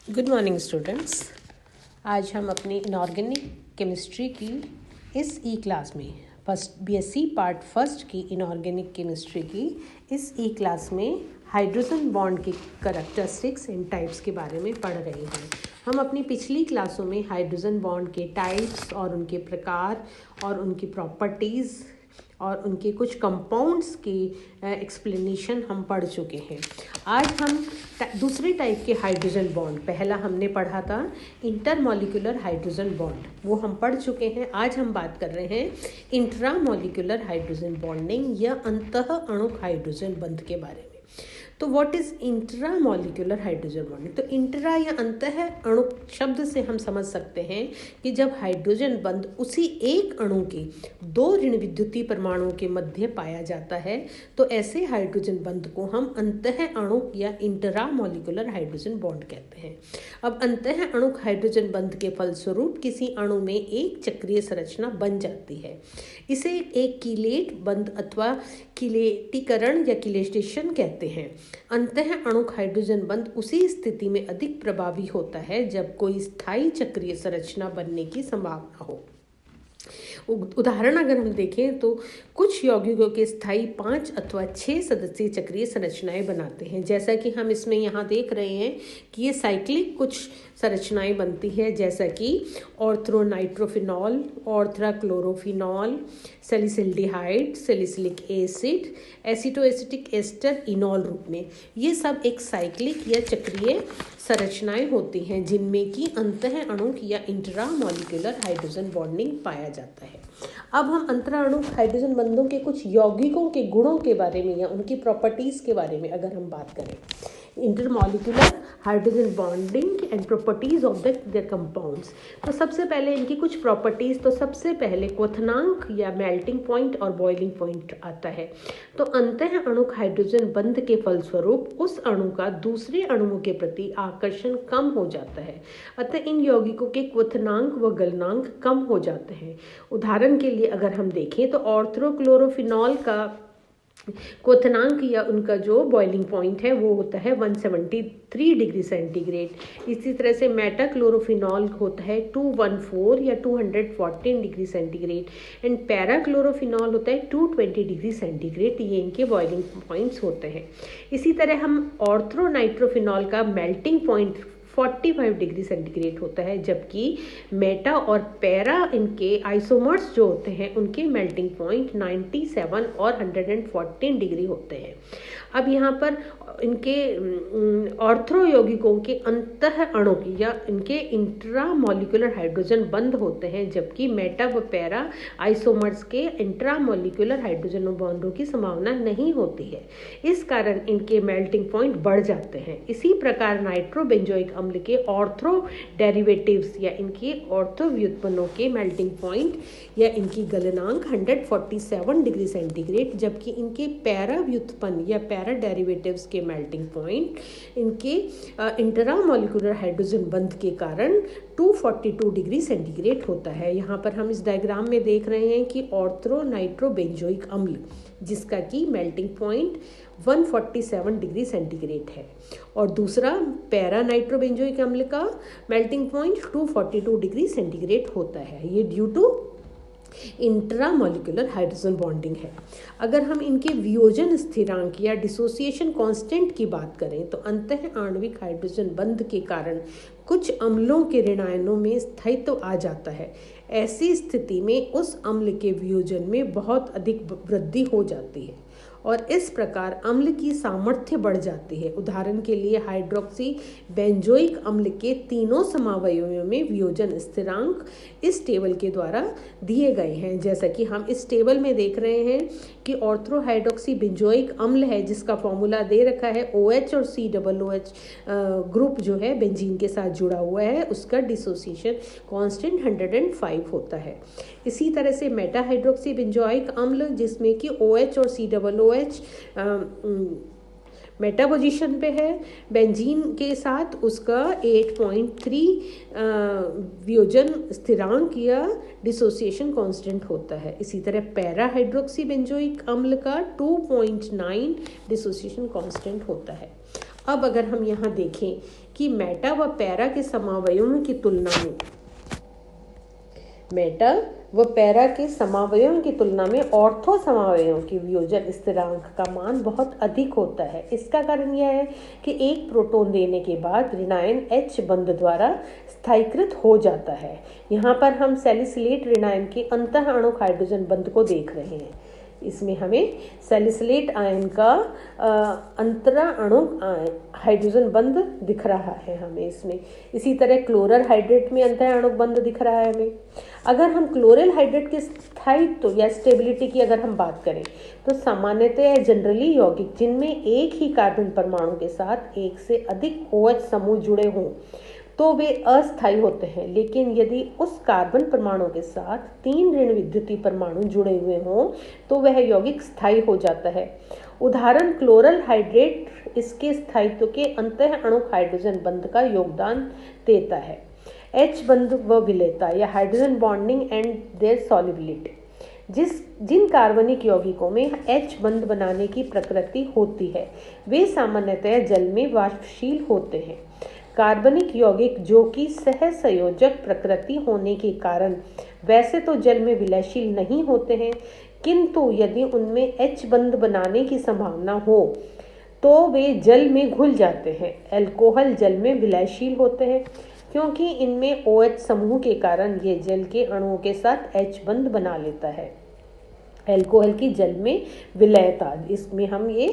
Good morning students. आज हम अपनी इनऑर्गेनिक केमिस्ट्री की इस ई क्लास में फर्स्ट बीएससी पार्ट फर्स्ट की इनऑर्गेनिक केमिस्ट्री की इस ई क्लास में हाइड्रोजन बॉन्ड के करैक्टरिस्टिक्स एंड टाइप्स के बारे में पढ़ रहे हैं। हम अपनी पिछली क्लासों में हाइड्रोजन बॉन्ड के टाइप्स और उनके प्रकार और उनकी प्रॉपर्टीज़ और उनके कुछ कंपाउंड्स की एक्सप्लेनेशन हम पढ़ चुके हैं। आज हम दूसरे टाइप के हाइड्रोजन बॉन्ड, पहला हमने पढ़ा था इंटरमॉलिक्यूलर हाइड्रोजन बॉन्ड, वो हम पढ़ चुके हैं। आज हम बात कर रहे हैं इंट्रामॉलिक्यूलर हाइड्रोजन बॉन्डिंग या अंतः अणुक हाइड्रोजन बंध के बारे में। तो what is intramolecular hydrogen bonding? तो इंट्रा या अंतः अणु शब्द से हम समझ सकते हैं कि जब हाइड्रोजन बंध उसी एक अणु के दो ऋण विद्युतीय परमाणुओं के मध्य पाया जाता है तो ऐसे हाइड्रोजन बंध को हम अंतः अणुक या इंट्रामॉलिक्यूलर हाइड्रोजन बॉन्ड कहते हैं। अब अंतः अणुक हाइड्रोजन बंध के फलस्वरूप किसी अणु में एक चक्रीय संरचना बन जाती है। इसे एक कीलेट बंध अथवा कीलेटीकरण या कीलेटेशन कहते हैं। अंतः अणुक हाइड्रोजन बंध उसी स्थिति में अधिक प्रभावी होता है जब कोई स्थायी चक्रीय संरचना बनने की संभावना हो। उदाहरण अगर हम देखें तो कुछ यौगिकों के स्थायी 5 अथवा 6 सदस्यीय चक्रीय संरचनाएं बनाते हैं। जैसा कि हम इसमें यहाँ देख रहे हैं कि ये साइक्लिक कुछ संरचनाएं बनती है, जैसा कि ऑर्थ्रोनाइट्रोफिनॉल, ऑर्थ्राक्लोरोफिनॉल, सैलिसिल्डिहाइड, सैलिसिलिक एसिड, एसिटोएसिटिक एस्टर इनॉल रूप में। ये सब एक साइक्लिक या चक्रीय संरचनाएं होती हैं जिनमें कि अंतः अणुक या इंट्रामॉलिक्यूलर हाइड्रोजन बॉन्डिंग पाया जाता है। अब हम अंतराणुक हाइड्रोजन बंधों के कुछ यौगिकों के गुणों के बारे में या उनकी प्रॉपर्टीज़ के बारे में अगर हम बात करें, intermolecular hydrogen bonding and properties of their compounds. तो सबसे पहले इनकी कुछ प्रॉपर्टीज़, तो सबसे पहले क्वथनांक या मेल्टिंग पॉइंट और बॉइलिंग पॉइंट आता है। तो अंतः अणुक हाइड्रोजन बंध के फलस्वरूप उस अणु का दूसरे अणुओं के प्रति आकर्षण कम हो जाता है, अतः इन यौगिकों के क्वथनांक व गलनांक कम हो जाते हैं। उदाहरण के लिए अगर हम देखें तो ऑर्थ्रोक्लोरोफिनॉल का क्वथनांक या उनका जो बॉइलिंग पॉइंट है वो होता है 173 डिग्री सेंटीग्रेड। इसी तरह से मेटाक्लोरोफिनॉल होता है 214 या 214 डिग्री सेंटीग्रेड एंड पैराक्लोरोफिनॉल होता है 220 डिग्री सेंटीग्रेड। ये इनके बॉइलिंग पॉइंट्स होते हैं। इसी तरह हम ऑर्थ्रोनाइट्रोफिनॉल का मेल्टिंग पॉइंट 45 डिग्री सेंटीग्रेड होता है, जबकि मेटा और पैरा इनके आइसोमर्स जो होते हैं उनके मेल्टिंग पॉइंट 97 और 114 डिग्री होते हैं। अब यहाँ पर इनके ऑर्थ्रो यौगिकों के अंतः अणुक या इनके इंट्रामॉलिक्यूलर हाइड्रोजन बंध होते हैं, जबकि मेटा व पैरा आइसोमर्स के इंट्रामॉलिक्यूलर हाइड्रोजन बॉन्डों की संभावना नहीं होती है। इस कारण इनके मेल्टिंग पॉइंट बढ़ जाते हैं। इसी प्रकार नाइट्रोबेंजोइक अम्ल के ऑर्थ्रो डेरिवेटिव्स या इनके ऑर्थो व्युत्पन्नों के मेल्टिंग पॉइंट या इनकी गलनांक 147 डिग्री सेंटीग्रेड, जबकि इनके पैरा व्युत्पन्न या पैरा डेरिवेटिव्स के मेल्टिंग पॉइंट इनके इंट्रामॉलिक्यूलर हाइड्रोजन बंध के कारण 242 डिग्री सेंटीग्रेड होता है। यहाँ पर हम इस डायग्राम में देख रहे हैं कि ऑर्थ्रो नाइट्रोबेंजोइक अम्ल जिसका कि मेल्टिंग पॉइंट 147 डिग्री सेंटीग्रेड है और दूसरा पैरा नाइट्रोबेंजोइक अम्ल का मेल्टिंग पॉइंट 242 डिग्री सेंटीग्रेड होता है। ये due to intramolecular hydrogen bonding है। अगर हम इनके वियोजन स्थिरांक या डिसोसिएशन कांस्टेंट की बात करें तो अंतः आणविक हाइड्रोजन बंध के कारण कुछ अम्लों के ऋणायनों में स्थायित्व आ जाता है। ऐसी स्थिति में उस अम्ल के वियोजन में बहुत अधिक वृद्धि हो जाती है और इस प्रकार अम्ल की सामर्थ्य बढ़ जाती है। उदाहरण के लिए हाइड्रोक्सी बेंजोइक अम्ल के तीनों समावयवों में वियोजन स्थिरांक इस टेबल के द्वारा दिए गए हैं। जैसा कि हम इस टेबल में देख रहे हैं कि ऑर्थ्रोहाइड्रोक्सी बेंजोइक अम्ल है जिसका फॉर्मूला दे रखा है OH और COOH ग्रुप जो है बेंजीन के साथ जुड़ा हुआ है, उसका डिसोसिएशन कांस्टेंट 105 होता है। इसी तरह से मेटा हाइड्रोक्सी बेंजोइक अम्ल जिसमें कि OH और COOH मेटा पोजीशन पे है बेंजीन के साथ, उसका 8.3 वियोजन स्थिरांक या डिसोसिएशन कांस्टेंट होता है। इसी तरह पैरा हाइड्रोक्सी बेंजोइक अम्ल का 2.9 डिसोसिएशन कांस्टेंट होता है। अब अगर हम यहाँ देखें कि मेटा व पैरा के समावयवों की तुलना में मेटा व पैरा के समावयवों की तुलना में ऑर्थो समावयवों की वियोजन स्थिरांक का मान बहुत अधिक होता है। इसका कारण यह है कि एक प्रोटॉन देने के बाद ऋणायन H बंध द्वारा स्थायीकृत हो जाता है। यहाँ पर हम सैलिसिलेट ऋणायन के अंतः अणुक हाइड्रोजन बंध को देख रहे हैं। इसमें हमें सैलिसिलेट आयन का अंतरा अणुक हाइड्रोजन बंध दिख रहा है हमें इसमें। इसी तरह क्लोरल हाइड्रेट में अंतः अणुक बंध दिख रहा है हमें। अगर हम क्लोरल हाइड्रेट के स्थायित्व या स्टेबिलिटी की अगर हम बात करें तो सामान्यतः जनरली यौगिक जिनमें एक ही कार्बन परमाणु के साथ एक से अधिक OH समूह जुड़े हों तो वे अस्थायी होते हैं, लेकिन यदि उस कार्बन परमाणु के साथ 3 ऋण विद्युतीय परमाणु जुड़े हुए हों तो वह यौगिक स्थायी हो जाता है। उदाहरण क्लोरल हाइड्रेट इसके स्थायित्व के अंतः अणुक हाइड्रोजन बंध का योगदान देता है। H बंध व विलेयता या hydrogen bonding and their solubility, जिन कार्बनिक यौगिकों में H बंध बनाने की प्रकृति होती है वे सामान्यतः जल में वाष्पशील होते हैं। कार्बनिक यौगिक जो कि सहसंयोजक प्रकृति होने के कारण वैसे तो जल में विलयशील नहीं होते हैं, किंतु यदि उनमें H बंध बनाने की संभावना हो तो वे जल में घुल जाते हैं। अल्कोहल जल में विलयशील होते हैं क्योंकि इनमें OH समूह के कारण ये जल के अणुओं के साथ H बंध बना लेता है। अल्कोहल की जल में विलयता, इसमें हम ये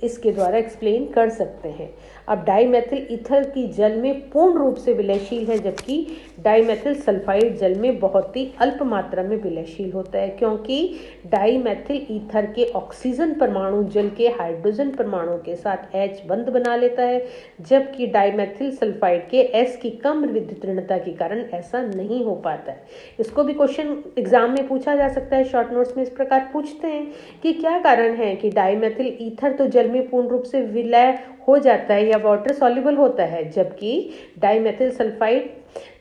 इसके द्वारा एक्सप्लेन कर सकते हैं। अब डाइमेथिल ईथर की जल में पूर्ण रूप से विलयशील है, जबकि डाइमेथिल सल्फाइड जल में बहुत ही अल्प मात्रा में विलयशील होता है, क्योंकि डाइमेथिल ईथर के ऑक्सीजन परमाणु जल के हाइड्रोजन परमाणु के साथ H बंध बना लेता है, जबकि डाइमेथिल सल्फाइड के S की कम विद्युत ऋणता के कारण ऐसा नहीं हो पाता है। इसको भी क्वेश्चन एग्जाम में पूछा जा सकता है। शॉर्ट नोट्स में इस प्रकार पूछते हैं कि क्या कारण है कि डाइमेथिल ईथर तो जल में पूर्ण रूप से विलय हो जाता है या वाटर सॉल्युबल होता है, जबकि डाइमेथिल सल्फाइड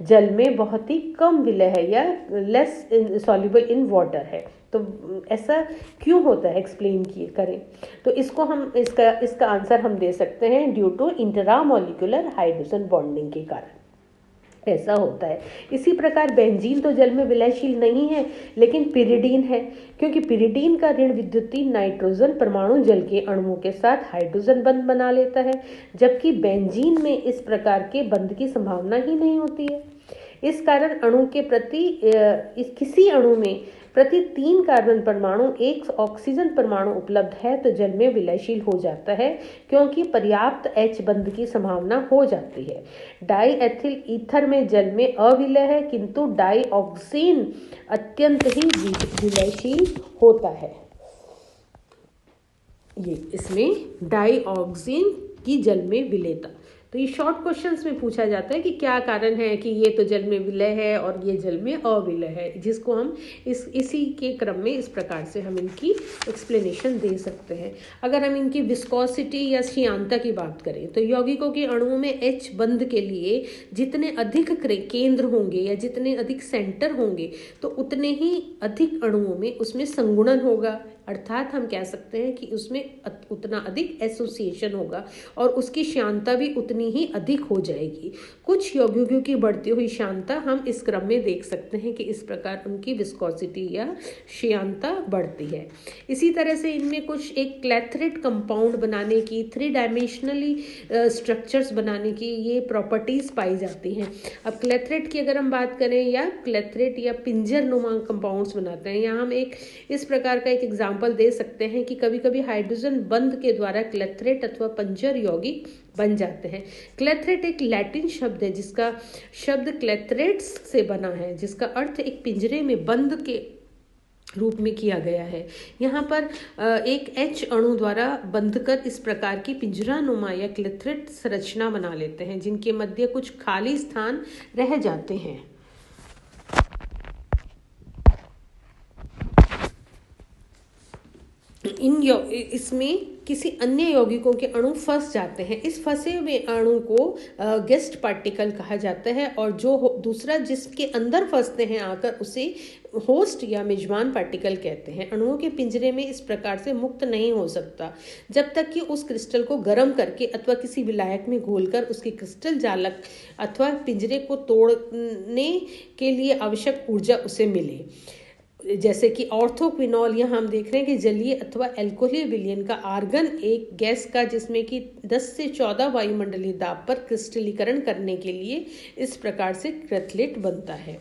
जल में बहुत ही कम विलय है या लेस सॉल्युबल इन वाटर है। तो ऐसा क्यों होता है, एक्सप्लेन करें। तो इसको हम इसका आंसर हम दे सकते हैं due to intramolecular hydrogen bonding के कारण ऐसा होता है। इसी प्रकार बेंजीन तो जल में विलयशील नहीं है, लेकिन पिरिडीन है, क्योंकि पिरिडीन का ऋण विद्युतीय नाइट्रोजन परमाणु जल के अणुओं के साथ हाइड्रोजन बंध बना लेता है, जबकि बेंजीन में इस प्रकार के बंध की संभावना ही नहीं होती है। इस कारण अणु के किसी अणु में प्रति 3 कार्बन परमाणु एक ऑक्सीजन परमाणु उपलब्ध है तो जल में विलयशील हो जाता है, क्योंकि पर्याप्त H बंध की संभावना हो जाती है। डाईएथिल ईथर में जल में अविलय है, किंतु डाईऑक्सीन अत्यंत ही विलयशील होता है। ये इसमें डाईऑक्सीन की जल में विलेयता। तो ये शॉर्ट क्वेश्चंस में पूछा जाता है कि क्या कारण है कि ये तो जल में विलय है और ये जल में अविलय है, जिसको हम इसी के क्रम में इस प्रकार से हम इनकी एक्सप्लेनेशन दे सकते हैं। अगर हम इनकी विस्कोसिटी या क्षीणता की बात करें तो यौगिकों के अणुओं में H बंध के लिए जितने अधिक केंद्र होंगे या जितने अधिक सेंटर होंगे तो उतने ही अधिक अणुओं में उसमें संगुणन होगा, अर्थात हम कह सकते हैं कि उसमें उतना अधिक एसोसिएशन होगा और उसकी क्षीणता भी उतनी ही अधिक हो जाएगी। कुछ यौगिकों की बढ़ती हुई क्षीणता हम इस क्रम में देख सकते हैं कि इस प्रकार उनकी विस्कोसिटी या क्षीणता बढ़ती है। इसी तरह से इनमें कुछ एक क्लेथरेट कंपाउंड बनाने की, 3 डायमेंशनली स्ट्रक्चर्स बनाने की ये प्रॉपर्टीज पाई जाती हैं। अब क्लेथरेट की अगर हम बात करें या क्लेथरेट या पिंजर नुमा कंपाउंड्स बनाते हैं, यहाँ हम एक इस प्रकार का एक एग्जाम्पल दे सकते हैं कि कभी कभी हाइड्रोजन बंध के द्वारा क्लेथरेट अथवा पंजर यौगिक बन जाते हैं। क्लेथरेट एक लैटिन शब्द है जिसका शब्द क्लेथरेट्स से बना है, जिसका अर्थ एक पिंजरे में बंद के रूप में किया गया है। यहाँ पर एक H अणु द्वारा बंधकर इस प्रकार की पिंजरानुमा या क्लेथरेट संरचना बना लेते हैं, जिनके मध्य कुछ खाली स्थान रह जाते हैं। इसमें किसी अन्य यौगिकों के अणु फंस जाते हैं। इस फंसे हुए अणु को गेस्ट पार्टिकल कहा जाता है, और जो दूसरा जिसके अंदर फंसते हैं आकर उसे होस्ट या मेजबान पार्टिकल कहते हैं। अणुओं के पिंजरे में इस प्रकार से मुक्त नहीं हो सकता जब तक कि उस क्रिस्टल को गर्म करके अथवा किसी विलायक में घोलकर उसके क्रिस्टल जालक अथवा पिंजरे को तोड़ने के लिए आवश्यक ऊर्जा उसे मिले। जैसे कि ऑर्थोक्विनॉल, यहाँ हम देख रहे हैं कि जलीय अथवा एल्कोहलीय विलयन का आर्गन एक गैस का जिसमें कि 10 से 14 वायुमंडलीय दाब पर क्रिस्टलीकरण करने के लिए इस प्रकार से क्रेथलेट बनता है।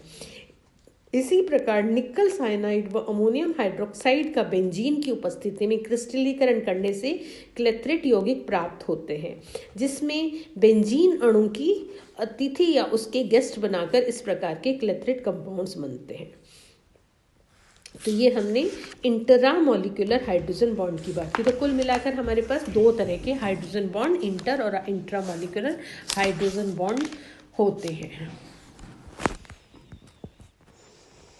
इसी प्रकार निकल साइनाइड व अमोनियम हाइड्रोक्साइड का बेंजीन की उपस्थिति में क्रिस्टलीकरण करने से क्लेथरेट यौगिक प्राप्त होते हैं, जिसमें बेंजीन अणु की अतिथि या उसके गेस्ट बनाकर इस प्रकार के क्लेथरेट कंपाउंड्स बनते हैं। तो ये हमने इंटरामोलिकुलर हाइड्रोजन बॉन्ड की बात की। तो कुल मिलाकर हमारे पास 2 तरह के हाइड्रोजन बॉन्ड, इंटर और इंट्रामोलिकुलर हाइड्रोजन बॉन्ड होते हैं।